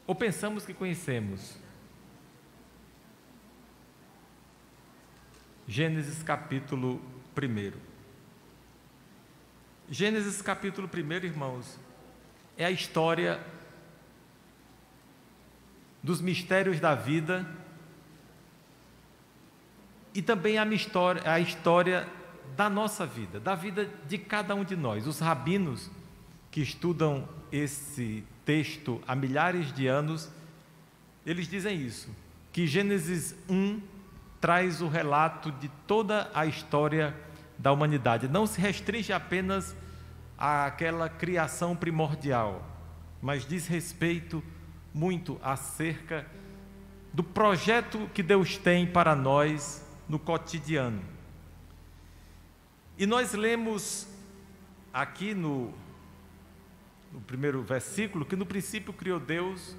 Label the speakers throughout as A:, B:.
A: ou pensamos que conhecemos. Gênesis capítulo 1. Gênesis capítulo 1, irmãos, é a história dos mistérios da vida e também a história da nossa vida, da vida de cada um de nós. Os rabinos que estudam esse texto há milhares de anos, eles dizem isso, que Gênesis 1 traz o relato de toda a história da humanidade. Não se restringe apenas àquela criação primordial, mas diz respeito muito acerca do projeto que Deus tem para nós no cotidiano. E nós lemos aqui no primeiro versículo que no princípio criou Deus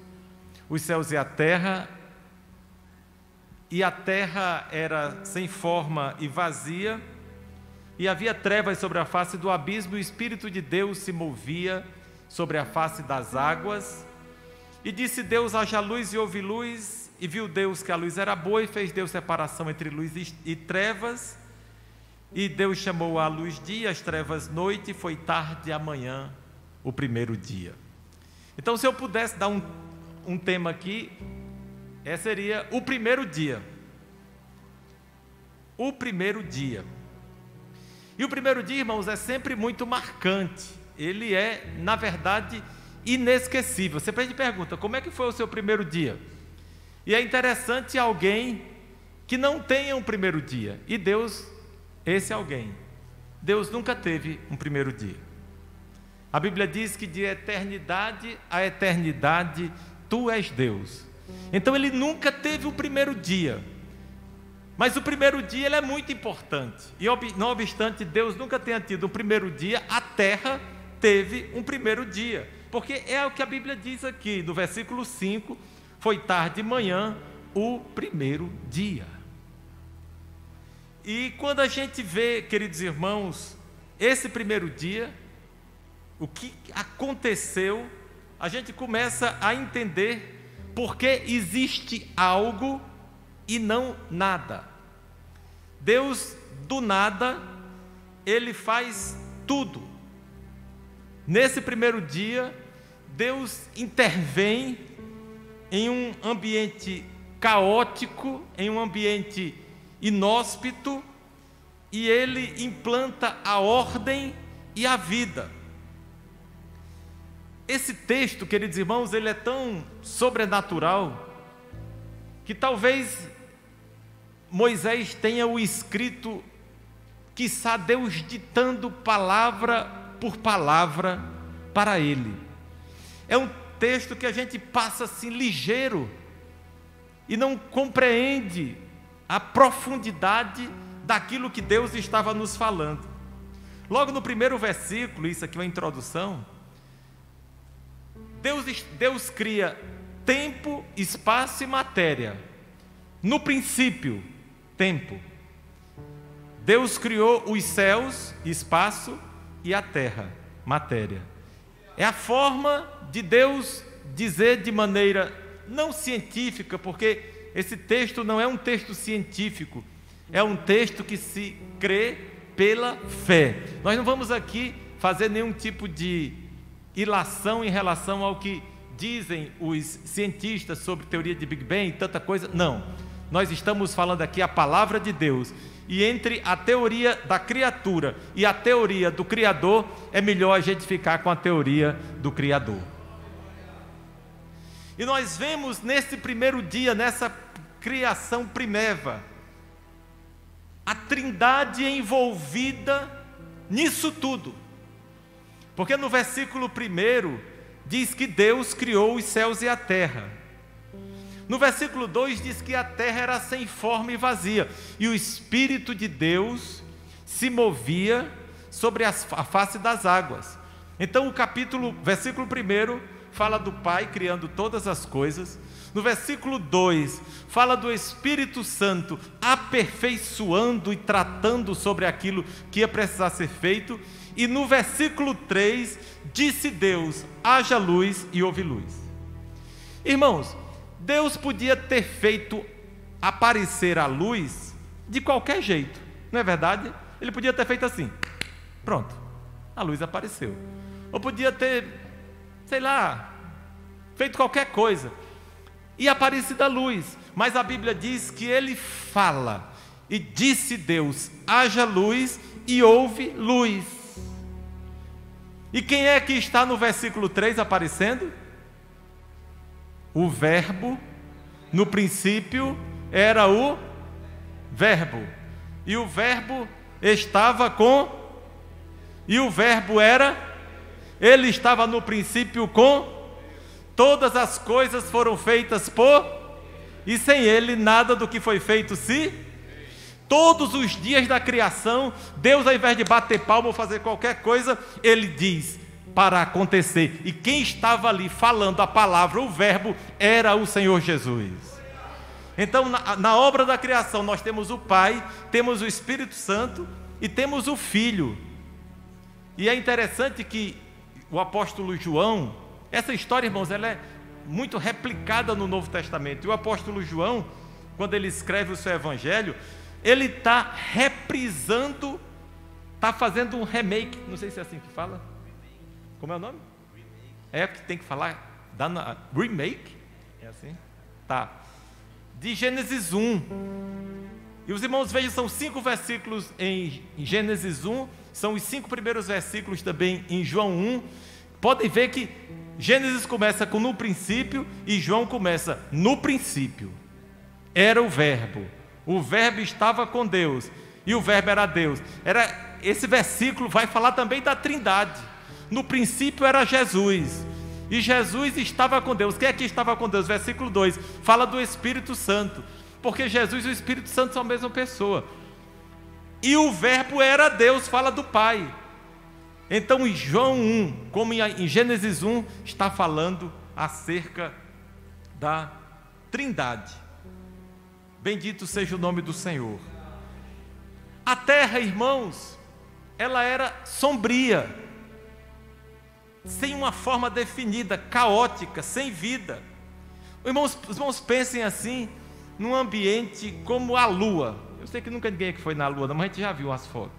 A: os céus e a terra era sem forma e vazia, e havia trevas sobre a face do abismo, e o Espírito de Deus se movia sobre a face das águas. E disse Deus: haja luz, e houve luz, e viu Deus que a luz era boa, e fez Deus separação entre luz e trevas. E Deus chamou a luz dia, as trevas noite, e foi tarde amanhã, o primeiro dia. Então, se eu pudesse dar um tema aqui, seria o primeiro dia. O primeiro dia. E o primeiro dia, irmãos, é sempre muito marcante. Ele é, na verdade, inesquecível. Você pergunta, como é que foi o seu primeiro dia? E é interessante alguém que não tenha um primeiro dia. E Deus, esse alguém. Deus nunca teve um primeiro dia. A Bíblia diz que de eternidade a eternidade, Tu és Deus. Então Ele nunca teve um primeiro dia. Mas o primeiro dia ele é muito importante. E não obstante Deus nunca tenha tido um primeiro dia, a terra teve um primeiro dia. Porque é o que a Bíblia diz aqui, no versículo 5, foi tarde de manhã, o primeiro dia. E quando a gente vê, queridos irmãos, esse primeiro dia, o que aconteceu, a gente começa a entender porque existe algo e não nada. Deus, do nada, Ele faz tudo. Nesse primeiro dia, Deus intervém em um ambiente caótico, em um ambiente inóspito, e Ele implanta a ordem e a vida. Esse texto, queridos irmãos, ele é tão sobrenatural, que talvez Moisés tenha o escrito, quiçá Deus ditando palavra por palavra para ele. É um texto que a gente passa assim ligeiro e não compreende a profundidade daquilo que Deus estava nos falando. Logo no primeiro versículo, isso aqui é uma introdução, Deus cria tempo, espaço e matéria. No princípio, tempo. Deus criou os céus, espaço, e a terra, matéria. É a forma de Deus dizer de maneira não científica, porque esse texto não é um texto científico, é um texto que se crê pela fé. Nós não vamos aqui fazer nenhum tipo de ilação em relação ao que dizem os cientistas sobre teoria de Big Bang e tanta coisa, não. Nós estamos falando aqui a palavra de Deus, e entre a teoria da criatura e a teoria do Criador, é melhor a gente ficar com a teoria do Criador. E nós vemos nesse primeiro dia, nessa criação primeva, a Trindade envolvida nisso tudo. Porque no versículo 1 diz que Deus criou os céus e a terra. No versículo 2 diz que a terra era sem forma e vazia, e o Espírito de Deus se movia sobre a face das águas. Então versículo 1 fala do Pai criando todas as coisas. No versículo 2 fala do Espírito Santo aperfeiçoando e tratando sobre aquilo que ia precisar ser feito. E no versículo 3 disse Deus: haja luz, e houve luz. Irmãos, Deus podia ter feito aparecer a luz de qualquer jeito, não é verdade? Ele podia ter feito assim, pronto, a luz apareceu. Ou podia ter, sei lá, feito qualquer coisa e aparecido a luz. Mas a Bíblia diz que ele fala, e disse Deus: haja luz, e houve luz. E quem é que está no versículo 3 aparecendo? O Verbo. No princípio era o Verbo, e o Verbo estava com, e o Verbo era, ele estava no princípio com, todas as coisas foram feitas por, e sem ele nada do que foi feito se. Todos os dias da criação, Deus, ao invés de bater palma ou fazer qualquer coisa, ele diz para acontecer. E quem estava ali falando a palavra, o Verbo, era o Senhor Jesus. Então, na obra da criação, nós temos o Pai, temos o Espírito Santo e temos o Filho. E é interessante que o apóstolo João, essa história, irmãos, ela é muito replicada no Novo Testamento. E o apóstolo João, quando ele escreve o seu evangelho, ele está reprisando, está fazendo um remake, não sei se é assim que fala. Como é o nome? É que tem que falar, remake? É assim? Tá. De Gênesis 1. E os irmãos vejam, são 5 versículos em Gênesis 1, são os 5 primeiros versículos também em João 1. Podem ver que Gênesis começa com no princípio e João começa no princípio. Era o Verbo estava com Deus e o Verbo era Deus. Esse versículo vai falar também da Trindade. No princípio era Jesus e Jesus estava com Deus. Quem é que estava com Deus? Versículo 2 fala do Espírito Santo, porque Jesus e o Espírito Santo são a mesma pessoa. E o Verbo era Deus, fala do Pai. Então em João 1, como em Gênesis 1, está falando acerca da Trindade. Bendito seja o nome do Senhor. A terra, irmãos, ela era sombria, sem uma forma definida, caótica, sem vida. Os irmãos pensem assim, num ambiente como a Lua. Eu sei que nunca ninguém aqui foi na Lua, mas a gente já viu as fotos.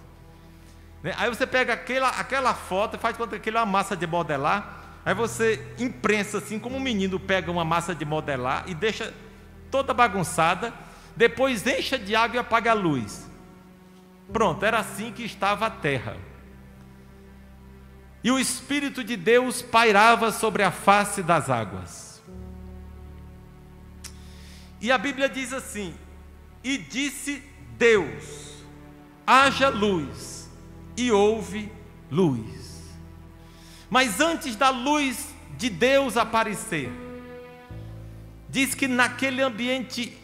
A: Aí você pega aquela foto, faz conta que aquilo é uma massa de modelar, aí você imprensa assim, como um menino pega uma massa de modelar e deixa toda bagunçada, depois encha de água e apaga a luz. Pronto, era assim que estava a terra. E o Espírito de Deus pairava sobre a face das águas. E a Bíblia diz assim: e disse Deus: haja luz, e houve luz. Mas antes da luz de Deus aparecer, diz que naquele ambiente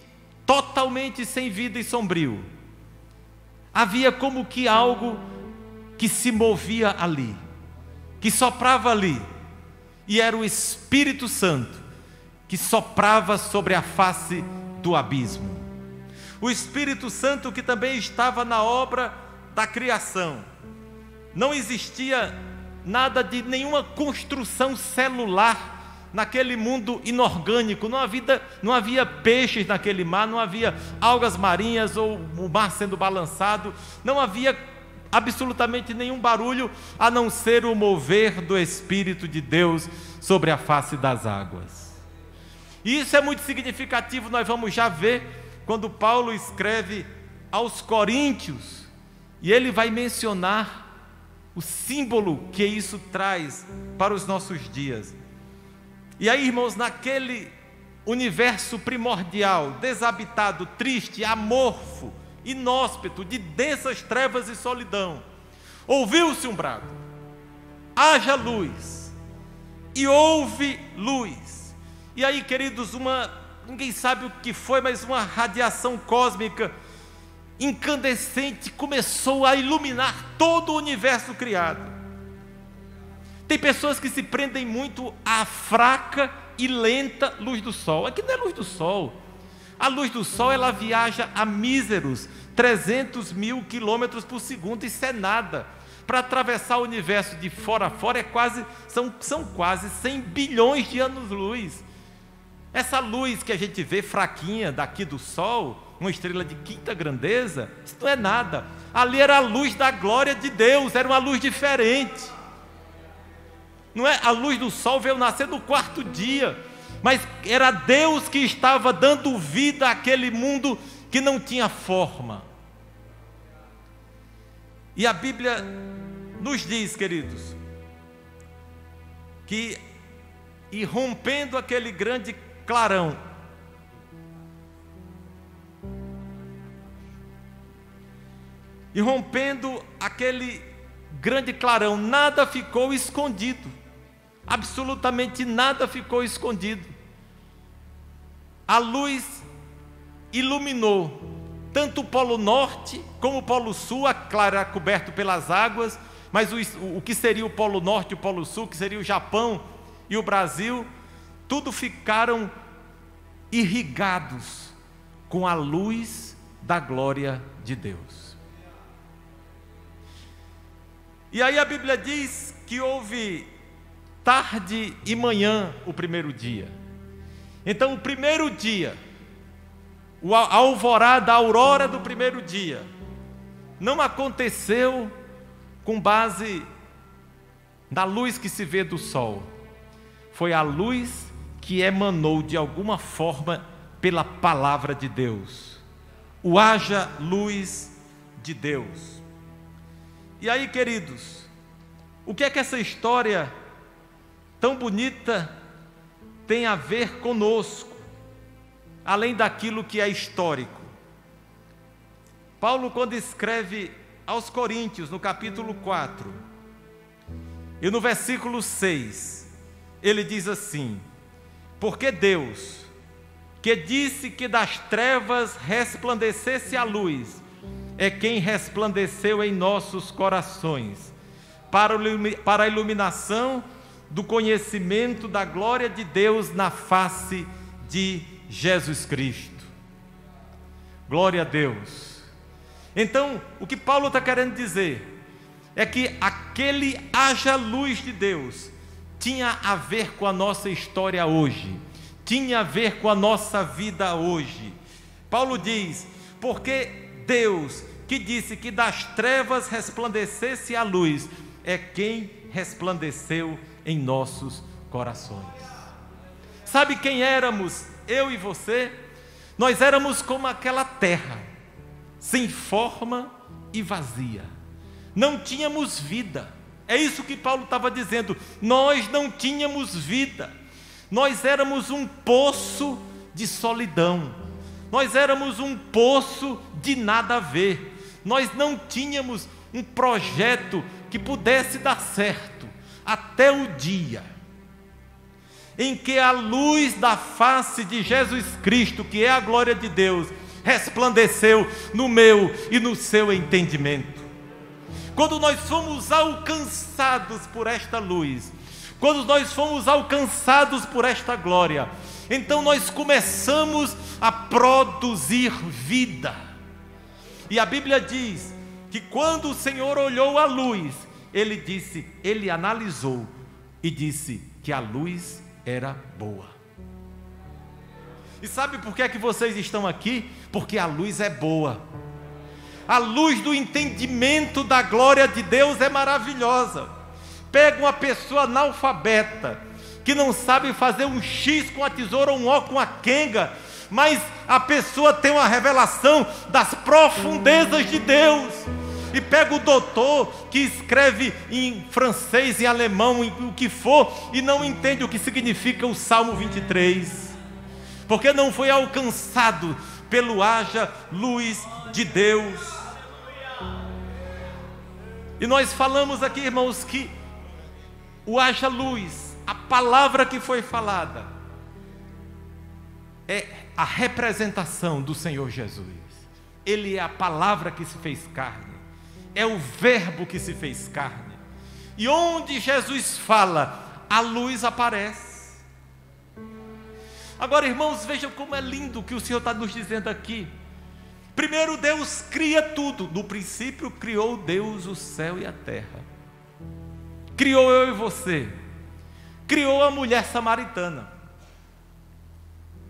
A: totalmente sem vida e sombrio, havia como que algo que se movia ali, que soprava ali, e era o Espírito Santo que soprava sobre a face do abismo. O Espírito Santo que também estava na obra da criação. Não existia nada de nenhuma construção celular naquele mundo inorgânico, não havia peixes naquele mar, não havia algas marinhas ou o mar sendo balançado, não havia absolutamente nenhum barulho a não ser o mover do Espírito de Deus sobre a face das águas. E isso é muito significativo, nós vamos já ver quando Paulo escreve aos Coríntios, e ele vai mencionar o símbolo que isso traz para os nossos dias. E aí, irmãos, naquele universo primordial, desabitado, triste, amorfo, inóspito, de densas trevas e solidão, ouviu-se um brado: haja luz, e houve luz. E aí, queridos, ninguém sabe o que foi, mas uma radiação cósmica incandescente começou a iluminar todo o universo criado. Tem pessoas que se prendem muito à fraca e lenta luz do sol. Aqui não é luz do sol. A luz do sol, ela viaja a míseros 300 mil quilômetros por segundo. Isso é nada. Para atravessar o universo de fora a fora são quase 100 bilhões de anos-luz. Essa luz que a gente vê fraquinha daqui do sol, uma estrela de quinta grandeza, isso não é nada. Ali era a luz da glória de Deus, era uma luz diferente. Não é? A luz do sol veio nascer no quarto dia, mas era Deus que estava dando vida àquele mundo que não tinha forma. E a Bíblia nos diz, queridos, que rompendo aquele grande clarão, e rompendo aquele grande clarão, nada ficou escondido, absolutamente nada ficou escondido. A luz iluminou tanto o Polo Norte como o Polo Sul, era coberto pelas águas, mas o que seria o Polo Norte e o Polo Sul, que seria o Japão e o Brasil, tudo ficaram irrigados com a luz da glória de Deus. E aí a Bíblia diz que houve tarde e manhã o primeiro dia. Então o primeiro dia, a alvorada, a aurora do primeiro dia, não aconteceu com base na luz que se vê do sol. Foi a luz que emanou de alguma forma pela palavra de Deus. O haja luz de Deus. E aí, queridos, o que é que essa história tão bonita tem a ver conosco, além daquilo que é histórico? Paulo, quando escreve aos Coríntios, no capítulo 4, e no versículo 6, ele diz assim: porque Deus, que disse que das trevas resplandecesse a luz, é quem resplandeceu em nossos corações, para a iluminação do conhecimento da glória de Deus na face de Jesus Cristo. Glória a Deus. Então, o que Paulo está querendo dizer é que aquele haja luz de Deus tinha a ver com a nossa história hoje, tinha a ver com a nossa vida hoje. Paulo diz: porque Deus, que disse que das trevas resplandecesse a luz, é quem resplandeceu em nossos corações. Sabe quem éramos, eu e você? Nós éramos como aquela terra, sem forma e vazia. Não tínhamos vida. É isso que Paulo estava dizendo. Nós não tínhamos vida. Nós éramos um poço de solidão. Nós éramos um poço de nada a ver. Nós não tínhamos um projeto que pudesse dar certo, até o dia em que a luz da face de Jesus Cristo, que é a glória de Deus, resplandeceu no meu e no seu entendimento. Quando nós fomos alcançados por esta luz, quando nós fomos alcançados por esta glória, então nós começamos a produzir vida. E a Bíblia diz que quando o Senhor olhou a luz, ele analisou e disse que a luz era boa. E sabe por que é que vocês estão aqui? Porque a luz é boa. A luz do entendimento da glória de Deus é maravilhosa. Pega uma pessoa analfabeta, que não sabe fazer um X com a tesoura, um O com a quenga, mas a pessoa tem uma revelação das profundezas de Deus. E pega o doutor que escreve em francês, em alemão, em o que for, e não entende o que significa o Salmo 23, porque não foi alcançado pelo haja luz de Deus. E nós falamos aqui, irmãos, que o haja luz, a palavra que foi falada, é a representação do Senhor Jesus. Ele é a palavra que se fez carne, é o verbo que se fez carne. E onde Jesus fala, a luz aparece. Agora, irmãos, vejam como é lindo o que o Senhor está nos dizendo aqui. Primeiro, Deus cria tudo. No princípio criou Deus o céu e a terra. Criou eu e você. Criou a mulher samaritana.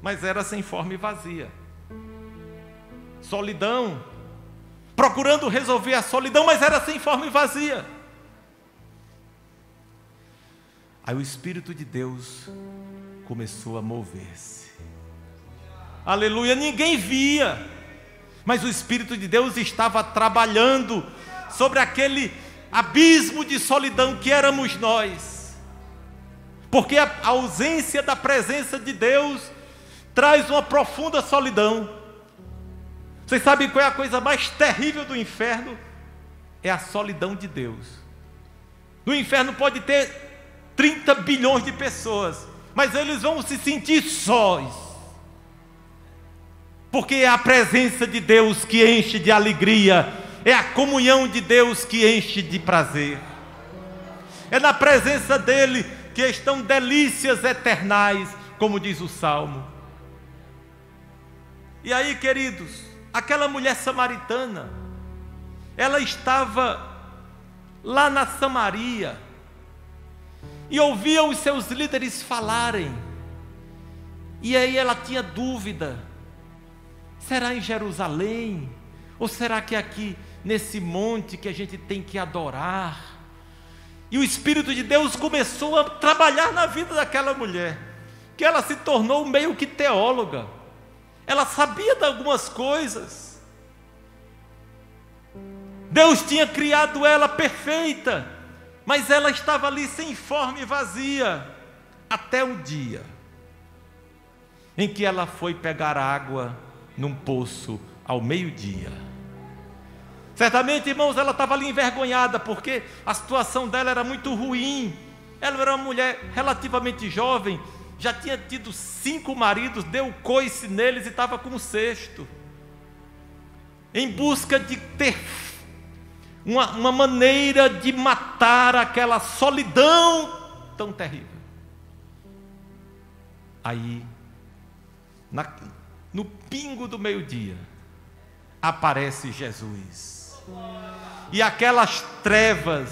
A: mas era sem forma e vazia. Solidão, procurando resolver a solidão, mas era sem forma e vazia. Aí o Espírito de Deus começou a mover-se. Aleluia, ninguém via, mas o Espírito de Deus estava trabalhando sobre aquele abismo de solidão que éramos nós. Porque a ausência da presença de Deus traz uma profunda solidão. Vocês sabem qual é a coisa mais terrível do inferno? É a solidão de Deus. No inferno pode ter 30 bilhões de pessoas, mas eles vão se sentir sós. Porque é a presença de Deus que enche de alegria, é a comunhão de Deus que enche de prazer. É na presença dEle que estão delícias eternais, como diz o Salmo. E aí, queridos, aquela mulher samaritana, ela estava lá na Samaria e ouvia os seus líderes falarem. E aí ela tinha dúvida: será em Jerusalém? Ou será que é aqui nesse monte que a gente tem que adorar? E o Espírito de Deus começou a trabalhar na vida daquela mulher, que ela se tornou meio que teóloga. Ela sabia de algumas coisas. Deus tinha criado ela perfeita, mas ela estava ali sem forma e vazia, até um dia em que ela foi pegar água num poço ao meio-dia. Certamente, irmãos, ela estava ali envergonhada, porque a situação dela era muito ruim. Ela era uma mulher relativamente jovem, já tinha tido 5 maridos, deu coice neles e estava com o 6º, em busca de ter uma maneira de matar aquela solidão tão terrível. Aí, no pingo do meio-dia, aparece Jesus. E aquelas trevas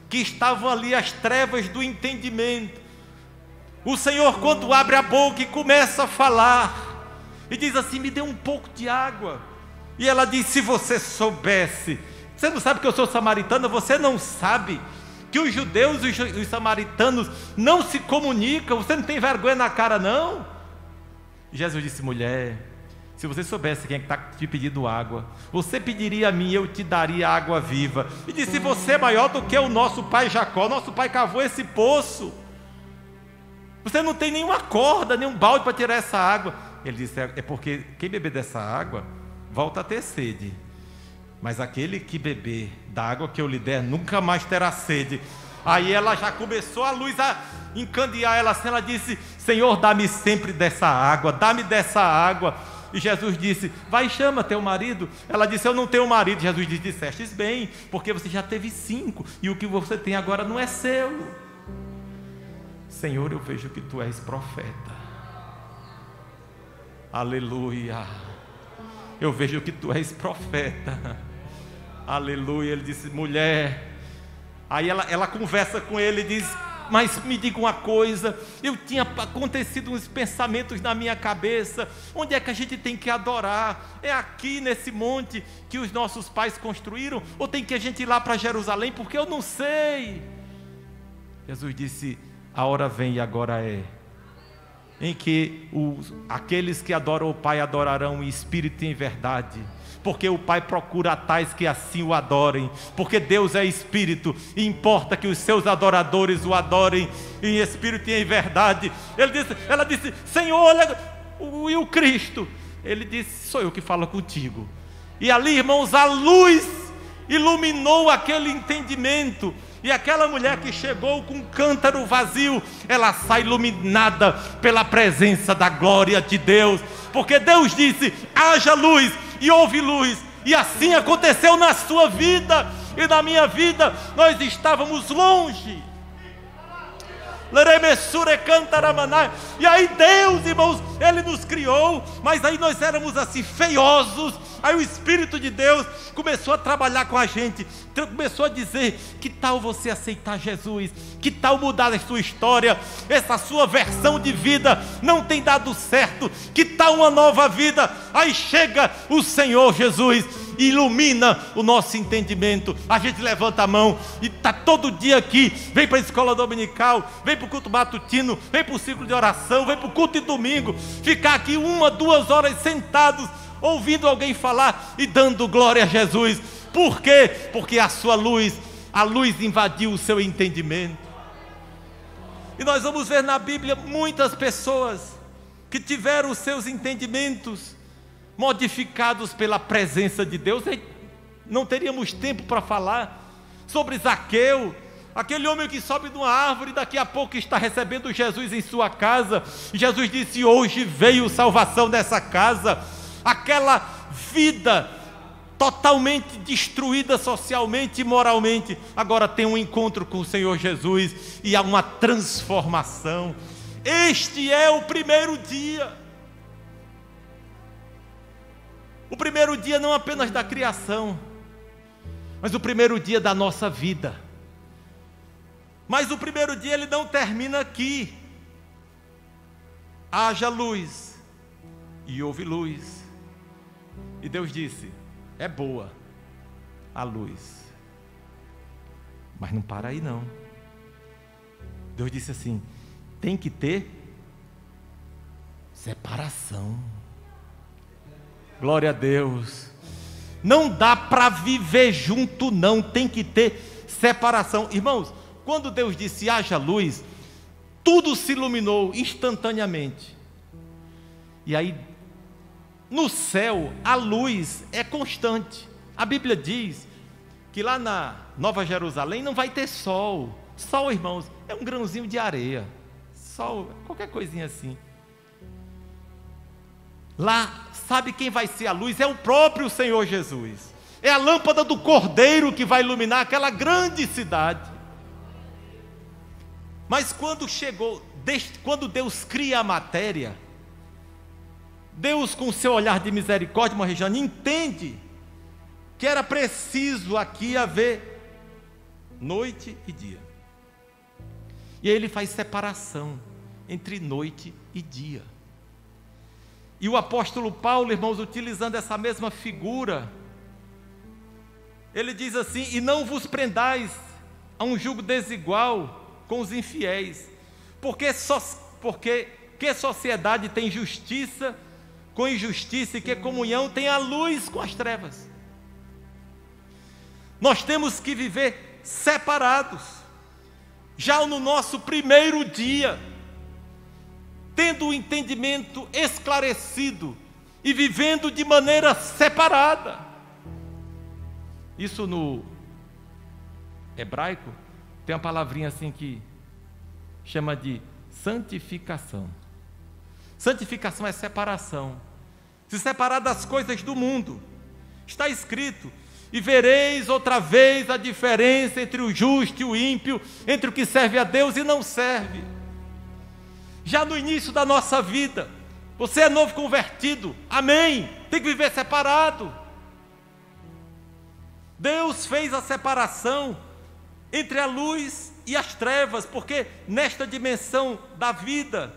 A: que estavam ali, as trevas do entendimento, o Senhor, quando abre a boca e começa a falar, e diz assim: me dê um pouco de água. E ela diz: se você soubesse. Você não sabe que eu sou samaritana? Você não sabe que os judeus e os samaritanos não se comunicam? Você não tem vergonha na cara, não? Jesus disse: mulher, se você soubesse quem é que está te pedindo água, você pediria a mim e eu te daria água viva. E disse: você é maior do que o nosso pai Jacó. Nosso pai cavou esse poço. Você não tem nenhuma corda, nenhum balde para tirar essa água. Ele disse: é porque quem beber dessa água volta a ter sede, mas aquele que beber da água que eu lhe der nunca mais terá sede. Aí ela já começou a luz a encandear ela assim. Ela disse: Senhor, dá-me sempre dessa água, dá-me dessa água. E Jesus disse: vai, chama teu marido. Ela disse: eu não tenho marido. Jesus disse: dissestes bem, porque você já teve 5, e o que você tem agora não é seu. Senhor, eu vejo que tu és profeta. Aleluia. Eu vejo que tu és profeta. Aleluia. Ele disse: mulher. Aí ela conversa com ele e diz: mas me diga uma coisa, eu tinha acontecido uns pensamentos na minha cabeça. Onde é que a gente tem que adorar? É aqui nesse monte que os nossos pais construíram? Ou tem que a gente ir lá para Jerusalém? Porque eu não sei. Jesus disse: a hora vem e agora é, em que aqueles que adoram o Pai adorarão em espírito e em verdade, porque o Pai procura tais que assim o adorem, porque Deus é espírito, e importa que os seus adoradores o adorem em espírito e em verdade. Ela disse: Senhor, olha, e o Cristo? Ele disse: sou eu que falo contigo. E ali, irmãos, a luz iluminou aquele entendimento. E aquela mulher que chegou com um cântaro vazio, ela sai iluminada pela presença da glória de Deus, porque Deus disse: haja luz, e houve luz. E assim aconteceu na sua vida e na minha vida. Nós estávamos longe, E aí Deus, irmãos, Ele nos criou, mas aí nós éramos assim feiosos. Aí o Espírito de Deus começou a trabalhar com a gente, começou a dizer: que tal você aceitar Jesus? Que tal mudar a sua história? Essa sua versão de vida não tem dado certo. Que tal uma nova vida? Aí chega o Senhor Jesus, ilumina o nosso entendimento. A gente levanta a mão e está todo dia aqui, vem para a escola dominical, vem para o culto matutino, vem para o ciclo de oração, vem para o culto de domingo, ficar aqui 1, 2 horas sentados, ouvindo alguém falar e dando glória a Jesus. Por quê? Porque a luz invadiu o seu entendimento. E nós vamos ver na Bíblia muitas pessoas que tiveram os seus entendimentos modificados pela presença de Deus. Não teríamos tempo para falar sobre Zaqueu, aquele homem que sobe de uma árvore e daqui a pouco está recebendo Jesus em sua casa. E Jesus disse: hoje veio salvação nessa casa. Aquela vida totalmente destruída socialmente e moralmente, agora tem um encontro com o Senhor Jesus e há uma transformação. Este é o primeiro dia. O primeiro dia não apenas da criação, mas o primeiro dia da nossa vida. Mas o primeiro dia ele não termina aqui. Haja luz, e houve luz. E Deus disse: é boa a luz. Mas não para aí não. Deus disse assim: tem que ter separação. Glória a Deus. Não dá para viver junto não, tem que ter separação. Irmãos, quando Deus disse haja luz, tudo se iluminou instantaneamente. E aí, no céu, a luz é constante. A Bíblia diz que lá na Nova Jerusalém não vai ter sol. Sol, irmãos, é um grãozinho de areia. Sol, qualquer coisinha assim. Lá, sabe quem vai ser a luz? É o próprio Senhor Jesus. É a lâmpada do Cordeiro que vai iluminar aquela grande cidade. Mas quando Deus cria a matéria, Deus, com o seu olhar de misericórdia, irmã Regiane, entende que era preciso aqui haver noite e dia. E aí ele faz separação entre noite e dia. E o apóstolo Paulo, irmãos, utilizando essa mesma figura, ele diz assim: e não vos prendais a um jugo desigual com os infiéis, porque que sociedade tem justiça com injustiça, e que comunhão tem a luz com as trevas? Nós temos que viver separados, já no nosso primeiro dia, tendo o entendimento esclarecido e vivendo de maneira separada. Isso no hebraico tem uma palavrinha assim que chama de santificação. Santificação é separação, se separar das coisas do mundo. Está escrito: e vereis outra vez a diferença entre o justo e o ímpio, entre o que serve a Deus e não serve. Já no início da nossa vida, você é novo convertido, amém, tem que viver separado. Deus fez a separação entre a luz e as trevas, porque nesta dimensão da vida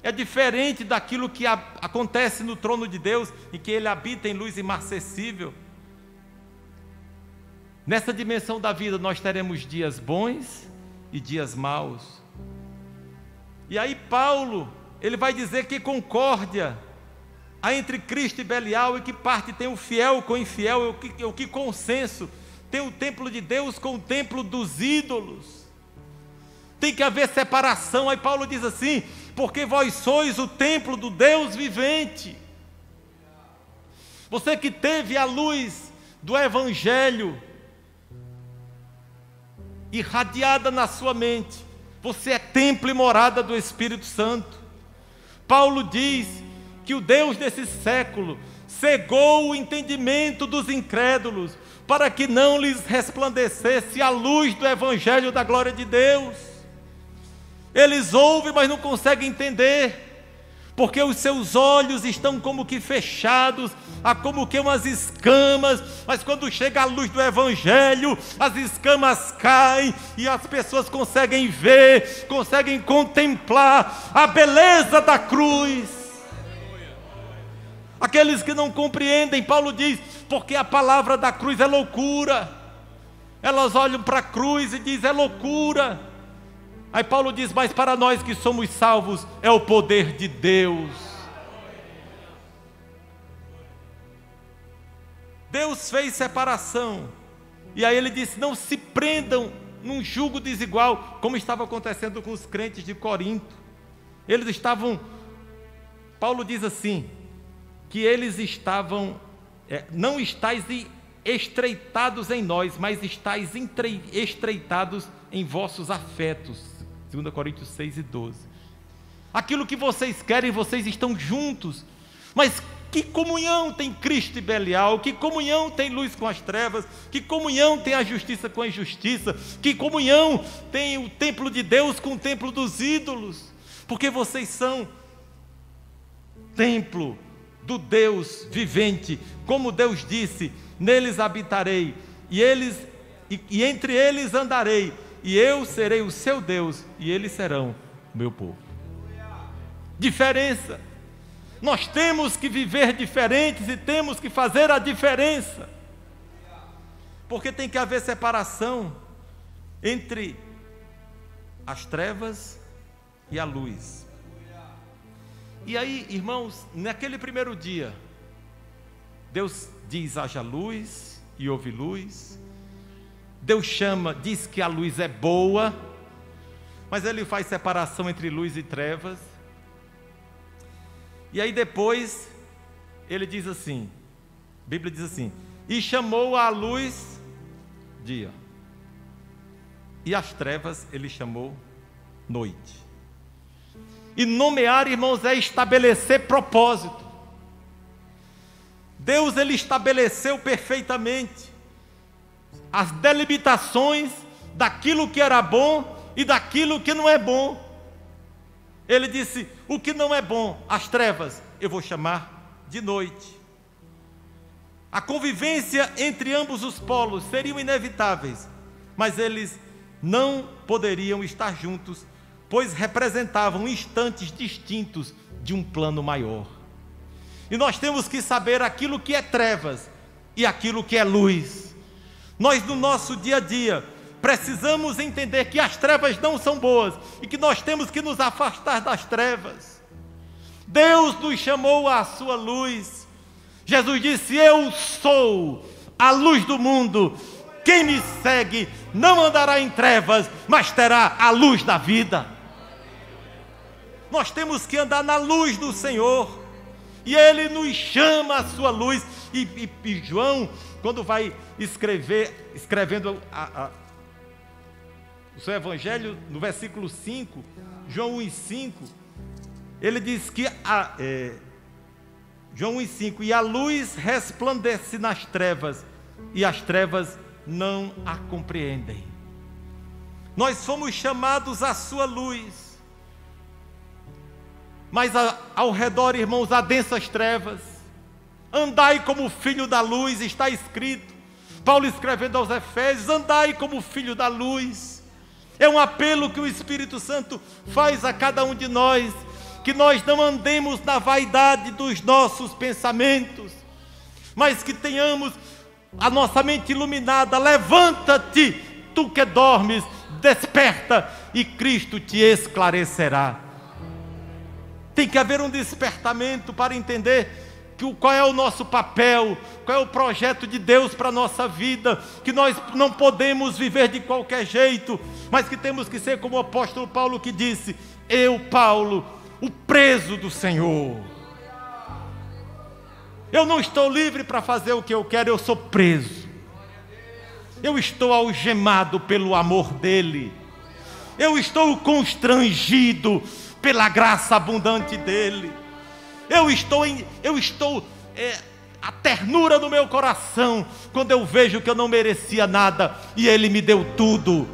A: é diferente daquilo que acontece no trono de Deus, em que Ele habita em luz imarcessível. Nessa dimensão da vida nós teremos dias bons e dias maus. E aí Paulo, ele vai dizer que concórdia há entre Cristo e Belial, e que parte tem o fiel com o infiel, o que consenso tem o templo de Deus com o templo dos ídolos. Tem que haver separação. Aí Paulo diz assim: porque vós sois o templo do Deus vivente. Você que teve a luz do Evangelho irradiada na sua mente, você é templo e morada do Espírito Santo. Paulo diz que o Deus desse século cegou o entendimento dos incrédulos, para que não lhes resplandecesse a luz do Evangelho da glória de Deus. Eles ouvem, mas não conseguem entender, porque os seus olhos estão como que fechados, há como que umas escamas, mas quando chega a luz do Evangelho, as escamas caem e as pessoas conseguem ver, conseguem contemplar a beleza da cruz. Aqueles que não compreendem, Paulo diz, porque a palavra da cruz é loucura. Elas olham para a cruz e dizem, é loucura. Aí Paulo diz, mas para nós que somos salvos, é o poder de Deus. Deus fez separação. E aí ele disse, não se prendam num jugo desigual, como estava acontecendo com os crentes de Corinto. Eles estavam, Paulo diz assim, que eles estavam, não estáis estreitados em nós, mas estáis estreitados em vossos afetos. 2 Coríntios 6:12. Aquilo que vocês querem, vocês estão juntos. Mas que comunhão tem Cristo e Belial? Que comunhão tem luz com as trevas? Que comunhão tem a justiça com a injustiça? Que comunhão tem o templo de Deus com o templo dos ídolos? Porque vocês são templo do Deus vivente. Como Deus disse, neles habitarei, e entre eles andarei, e eu serei o seu Deus, e eles serão o meu povo. Diferença. Nós temos que viver diferentes e temos que fazer a diferença. Porque tem que haver separação entre as trevas e a luz. E aí, irmãos, naquele primeiro dia, Deus diz, haja luz, e houve luz. Deus diz que a luz é boa, mas Ele faz separação entre luz e trevas. E aí depois, Ele diz assim, a Bíblia diz assim, e chamou a luz dia, e as trevas Ele chamou noite. E nomear, irmãos, é estabelecer propósito. Deus, Ele estabeleceu perfeitamente as delimitações daquilo que era bom e daquilo que não é bom. Ele disse, o que não é bom, as trevas, eu vou chamar de noite. A convivência entre ambos os polos seriam inevitáveis, mas eles não poderiam estar juntos, pois representavam instantes distintos de um plano maior. E nós temos que saber aquilo que é trevas e aquilo que é luz. Nós, no nosso dia a dia, precisamos entender que as trevas não são boas e que nós temos que nos afastar das trevas. Deus nos chamou à sua luz. Jesus disse, eu sou a luz do mundo. Quem me segue não andará em trevas, mas terá a luz da vida. Nós temos que andar na luz do Senhor. E Ele nos chama à sua luz. E João, quando vai escrevendo o seu evangelho, no versículo 5, João 1:5, ele diz que João 1:5, e a luz resplandece nas trevas, e as trevas não a compreendem. Nós fomos chamados à sua luz, mas ao redor, irmãos, há densas trevas. Andai como filho da luz, está escrito. Paulo escrevendo aos Efésios, andai como filho da luz. É um apelo que o Espírito Santo faz a cada um de nós, que nós não andemos na vaidade dos nossos pensamentos, mas que tenhamos a nossa mente iluminada. Levanta-te, tu que dormes, desperta, e Cristo te esclarecerá. Tem que haver um despertamento para entender qual é o nosso papel, qual é o projeto de Deus para a nossa vida, que nós não podemos viver de qualquer jeito, mas que temos que ser como o apóstolo Paulo, que disse, eu, Paulo, o preso do Senhor. Eu não estou livre para fazer o que eu quero, eu sou preso. Eu estou algemado pelo amor dEle. Eu estou constrangido pela graça abundante dEle. A ternura no meu coração, quando eu vejo que eu não merecia nada, e Ele me deu tudo.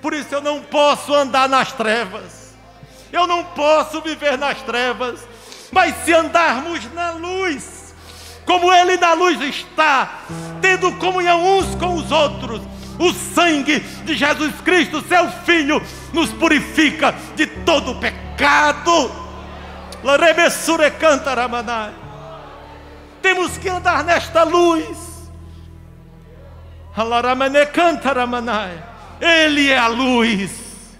A: Por isso eu não posso andar nas trevas, eu não posso viver nas trevas, mas se andarmos na luz, como Ele na luz está, tendo comunhão uns com os outros, o sangue de Jesus Cristo, seu Filho, nos purifica de todo o pecado. Temos que andar nesta luz. Ele é a luz.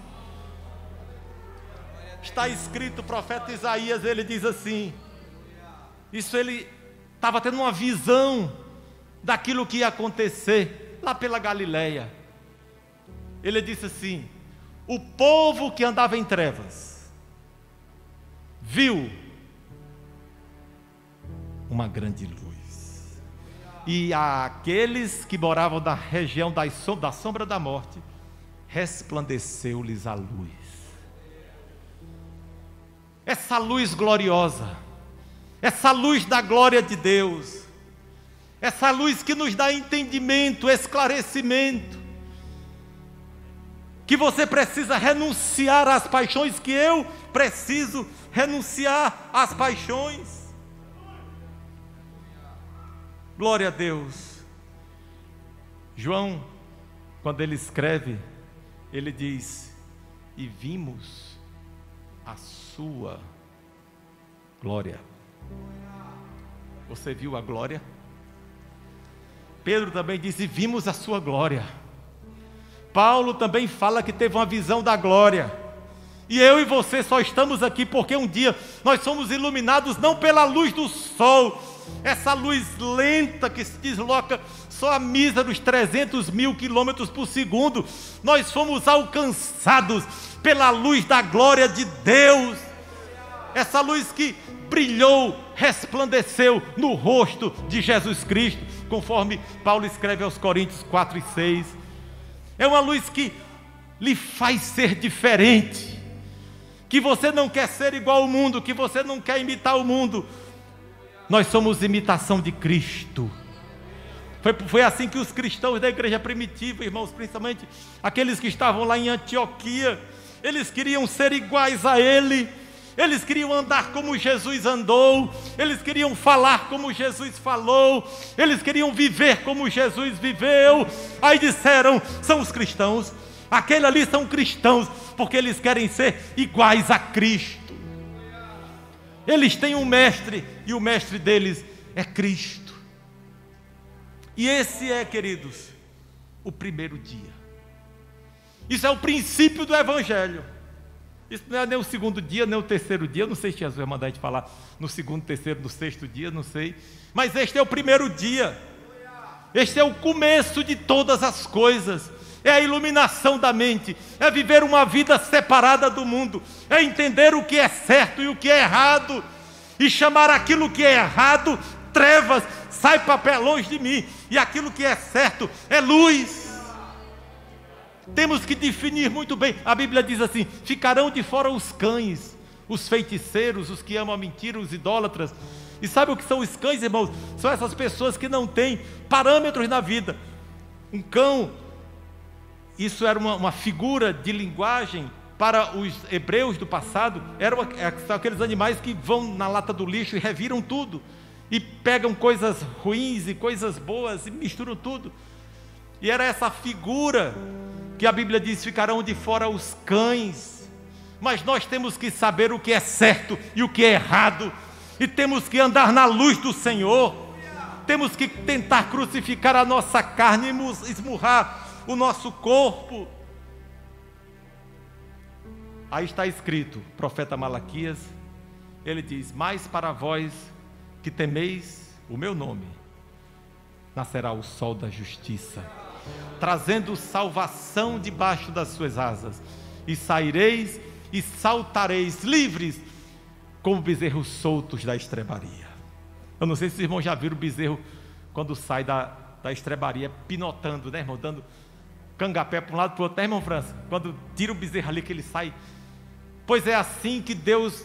A: Está escrito, o profeta Isaías, ele diz assim, isso ele estava tendo uma visão daquilo que ia acontecer lá pela Galileia. Ele disse assim: o povo que andava em trevas viu uma grande luz, e aqueles que moravam na região da sombra da morte, resplandeceu-lhes a luz. Essa luz gloriosa, essa luz da glória de Deus, essa luz que nos dá entendimento, esclarecimento, que você precisa renunciar às paixões, que eu preciso renunciar às paixões. Glória a Deus. João, quando ele escreve, ele diz: e vimos a sua glória. Você viu a glória? Pedro também diz: e vimos a sua glória. Paulo também fala que teve uma visão da glória. E eu e você só estamos aqui porque um dia nós somos iluminados não pela luz do sol, essa luz lenta que se desloca só a míseros 300 mil quilômetros por segundo. Nós fomos alcançados pela luz da glória de Deus, essa luz que brilhou, resplandeceu no rosto de Jesus Cristo, conforme Paulo escreve aos Coríntios 4 e 6. É uma luz que lhe faz ser diferente, que você não quer ser igual ao mundo, que você não quer imitar o mundo. Nós somos imitação de Cristo. Foi assim que os cristãos da igreja primitiva, irmãos, principalmente aqueles que estavam lá em Antioquia, eles queriam ser iguais a Ele, eles queriam andar como Jesus andou, eles queriam falar como Jesus falou, eles queriam viver como Jesus viveu. Aí disseram: são os cristãos, aqueles ali são cristãos, porque eles querem ser iguais a Cristo. Eles têm um mestre, e o mestre deles é Cristo. E esse é, queridos, o primeiro dia. Isso é o princípio do Evangelho. Isso não é nem o segundo dia, nem o terceiro dia. Eu não sei se Jesus vai mandar a gente falar no segundo, terceiro, no sexto dia, não sei. Mas este é o primeiro dia. Este é o começo de todas as coisas. É a iluminação da mente. É viver uma vida separada do mundo. É entender o que é certo e o que é errado. E chamar aquilo que é errado trevas, sai para longe de mim. E aquilo que é certo é luz. Temos que definir muito bem. A Bíblia diz assim: ficarão de fora os cães, os feiticeiros, os que amam a mentira, os idólatras. E sabe o que são os cães, irmãos? São essas pessoas que não têm parâmetros na vida. Um cão, isso era uma figura de linguagem para os hebreus do passado. São aqueles animais que vão na lata do lixo e reviram tudo, e pegam coisas ruins e coisas boas e misturam tudo. E era essa figura que a Bíblia diz: ficarão de fora os cães. Mas nós temos que saber o que é certo e o que é errado, e temos que andar na luz do Senhor. Temos que tentar crucificar a nossa carne e esmurrar o nosso corpo. Aí está escrito, profeta Malaquias, ele diz: mas para vós que temeis o meu nome, nascerá o sol da justiça, trazendo salvação debaixo das suas asas, e saireis e saltareis livres como bezerros soltos da estrebaria. Eu não sei se os irmãos já viram o bezerro quando sai da estrebaria, pinotando, né, irmão? Dando cangapé para um lado para o outro, né, irmão França? Quando tira o bezerro ali que ele sai. Pois é assim que Deus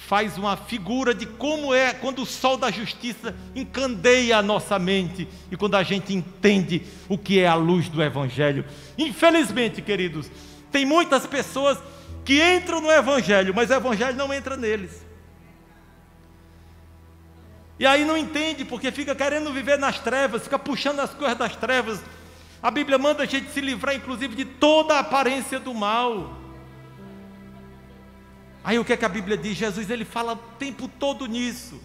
A: faz uma figura de como é quando o sol da justiça encandeia a nossa mente e quando a gente entende o que é a luz do Evangelho. Infelizmente, queridos, tem muitas pessoas que entram no Evangelho, mas o Evangelho não entra neles. E aí não entende, porque fica querendo viver nas trevas, fica puxando as coisas das trevas. A Bíblia manda a gente se livrar, inclusive, de toda a aparência do mal. Aí o que é que a Bíblia diz? Jesus, ele fala o tempo todo nisso.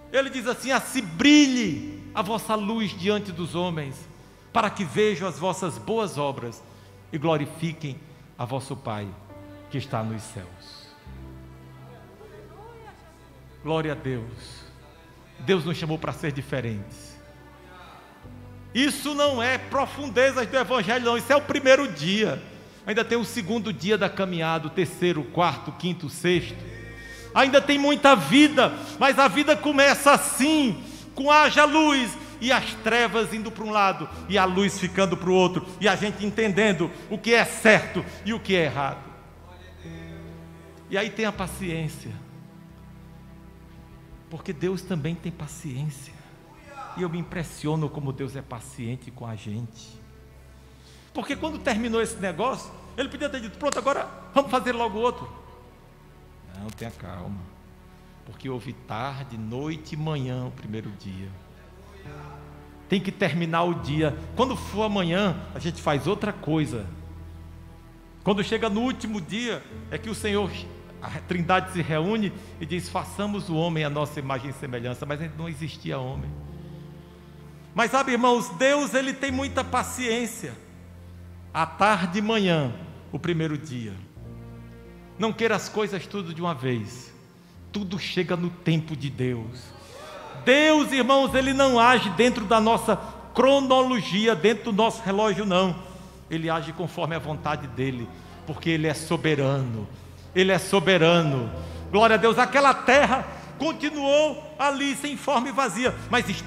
A: Ele diz assim: assim brilhe a vossa luz diante dos homens, para que vejam as vossas boas obras e glorifiquem a vosso Pai que está nos céus. Glória a Deus. Deus nos chamou para ser diferentes. Isso não é profundezas do Evangelho, não. Isso é o primeiro dia. Ainda tem o segundo dia da caminhada, o terceiro, o quarto, o quinto, o sexto. Ainda tem muita vida, mas a vida começa assim, com haja luz e as trevas indo para um lado e a luz ficando para o outro, e a gente entendendo o que é certo e o que é errado. E aí tem a paciência, porque Deus também tem paciência, e eu me impressiono como Deus é paciente com a gente. Porque quando terminou esse negócio, ele podia ter dito: pronto, agora vamos fazer logo outro. Não, tenha calma, porque houve tarde, noite e manhã o primeiro dia. Tem que terminar o dia. Quando for amanhã, a gente faz outra coisa. Quando chega no último dia, é que o Senhor, a Trindade se reúne e diz: façamos o homem à nossa imagem e semelhança. Mas ainda não existia homem. Mas sabe, irmãos, Deus, ele tem muita paciência. À tarde e manhã, o primeiro dia. Não queira as coisas tudo de uma vez. Tudo chega no tempo de Deus. Deus, irmãos, ele não age dentro da nossa cronologia, dentro do nosso relógio, não. Ele age conforme a vontade dele, porque ele é soberano. Ele é soberano. Glória a Deus. Aquela terra continuou ali sem forma e vazia,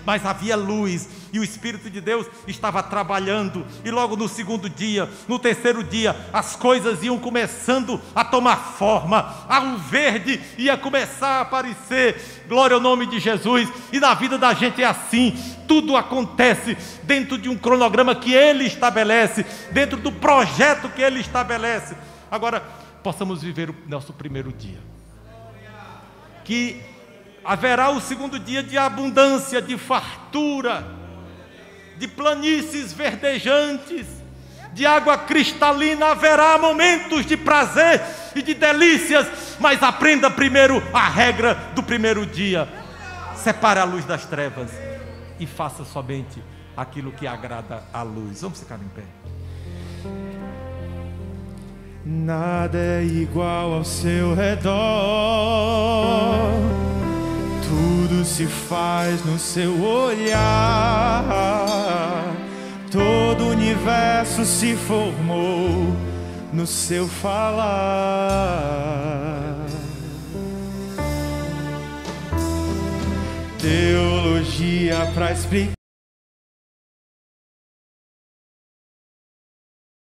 A: mas havia luz, e o Espírito de Deus estava trabalhando, e logo no segundo dia, no terceiro dia, as coisas iam começando a tomar forma, o verde ia começar a aparecer. Glória ao nome de Jesus. E na vida da gente é assim, tudo acontece dentro de um cronograma que Ele estabelece, dentro do projeto que Ele estabelece. Agora, possamos viver o nosso primeiro dia, que haverá o segundo dia de abundância, de fartura, de planícies verdejantes, de água cristalina. Haverá momentos de prazer e de delícias, mas aprenda primeiro a regra do primeiro dia: separe a luz das trevas e faça somente aquilo que agrada à luz. Vamos ficar em pé.
B: Nada é igual ao seu redor, tudo se faz no seu olhar, todo o universo se formou no seu falar. Teologia pra explicar